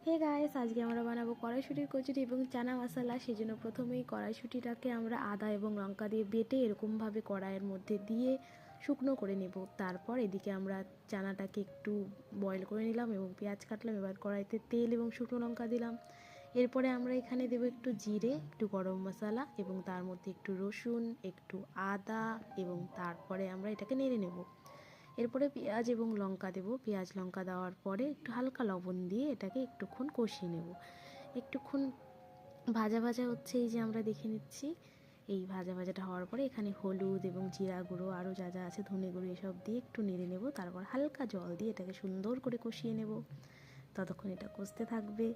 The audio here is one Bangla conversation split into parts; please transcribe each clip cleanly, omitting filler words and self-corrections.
হে গাইস, আজকে আমরা বানাবো কড়াইশুঁটির কচুরি এবং চানা মশলা। সেজন্য প্রথমেই কড়াইশুঁটিটাকে আমরা আদা এবং লঙ্কা দিয়ে বেটে এরকমভাবে কড়াইয়ের মধ্যে দিয়ে শুকনো করে নেব। তারপর এদিকে আমরা চানাটাকে একটু বয়েল করে নিলাম এবং পেঁয়াজ কাটলাম। এবার কড়াইতে তেল এবং শুকনো লঙ্কা দিলাম। এরপরে আমরা এখানে দেবো একটু জিরে, একটু গরম মশলা এবং তার মধ্যে একটু রসুন, একটু আদা এবং তারপরে আমরা এটাকে নেড়ে নেব। এরপরে পেঁয়াজ এবং লঙ্কা দেব। পেঁয়াজ লঙ্কা দেওয়ার পরে একটু হালকা লবণ দিয়ে এটাকে একটুক্ষণ কষিয়ে নেব। একটুক্ষণ ভাজা ভাজা হচ্ছে, এই যে আমরা দেখে নিচ্ছি। এই ভাজা ভাজাটা হওয়ার পরে এখানে হলুদ এবং জিরা গুঁড়ো, আরও যা যা আছে ধনে গুঁড়ো, এসব দিয়ে একটু নেড়ে নেব। তারপর হালকা জল দিয়ে এটাকে সুন্দর করে কষিয়ে নেব। ততক্ষণ এটা কষতে থাকবে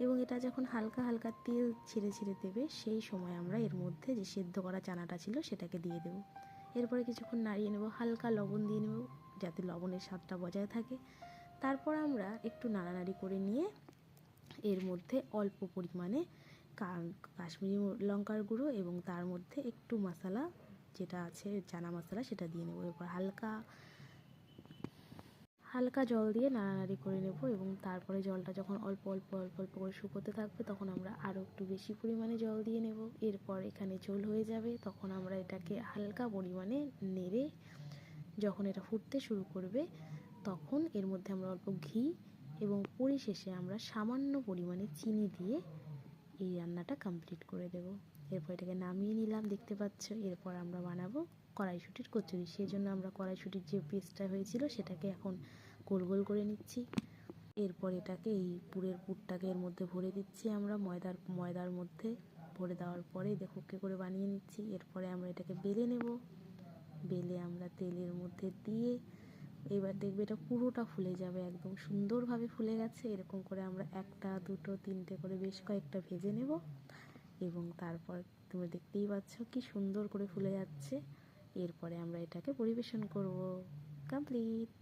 এবং এটা যখন হালকা হালকা তেল ছেড়ে ছেড়ে দেবে, সেই সময় আমরা এর মধ্যে যে সেদ্ধ করা চানাটা ছিল সেটাকে দিয়ে দেব। এরপরে কিছুক্ষণ নাড়িয়ে নেব, হালকা লবণ দিয়ে নেব যাতে লবণের স্বাদটা বজায় থাকে। তারপর আমরা একটু নাড়ানাড়ি করে নিয়ে এর মধ্যে অল্প পরিমাণে কাশ্মীরি লঙ্কার গুঁড়ো এবং তার মধ্যে একটু মশলা যেটা আছে চানা মশলা সেটা দিয়ে নেব। এরপর হালকা হালকা জল দিয়ে নাড়ানাড়ি করে নেব এবং তারপরে জলটা যখন অল্প অল্প অল্প অল্প করে শুকোতে থাকবে তখন আমরা আরও একটু বেশি পরিমাণে জল দিয়ে নেব। এরপর এখানে ঝোল হয়ে যাবে, তখন আমরা এটাকে হালকা পরিমাণে নেড়ে যখন এটা ফুটতে শুরু করবে তখন এর মধ্যে আমরা অল্প ঘি এবং পরিশেষে আমরা সামান্য পরিমাণে চিনি দিয়ে এই রান্নাটা কমপ্লিট করে দেব। এরপর এটাকে নামিয়ে নিলাম, দেখতে পাচ্ছ। এরপর আমরা বানাবো কড়াইশুঁটির কচুরি। সেই জন্য আমরা কড়াইশুঁটির যে পেস্টটা হয়েছিল সেটাকে এখন গোল গোল করে নিচ্ছি। এরপর এটাকে এই পুরটাকে এর মধ্যে ভরে দিচ্ছি আমরা ময়দার মধ্যে ভরে দেওয়ার পরে দেখো কে করে বানিয়ে নিচ্ছি। এরপরে আমরা এটাকে বেলে নেব। বেলে আমরা তেলের মধ্যে দিয়ে এবার দেখবে এটা পুরোটা ফুলে যাবে, একদম সুন্দরভাবে ফুলে গেছে। এরকম করে আমরা একটা দুটো তিনটে করে বেশ কয়েকটা ভেজে নেব এবং তারপর তুমি দেখতেই পাচ্ছ কি সুন্দর করে ফুলে যাচ্ছে। এরপরে আমরা এটাকে পরিবেশন করব। কমপ্লিট।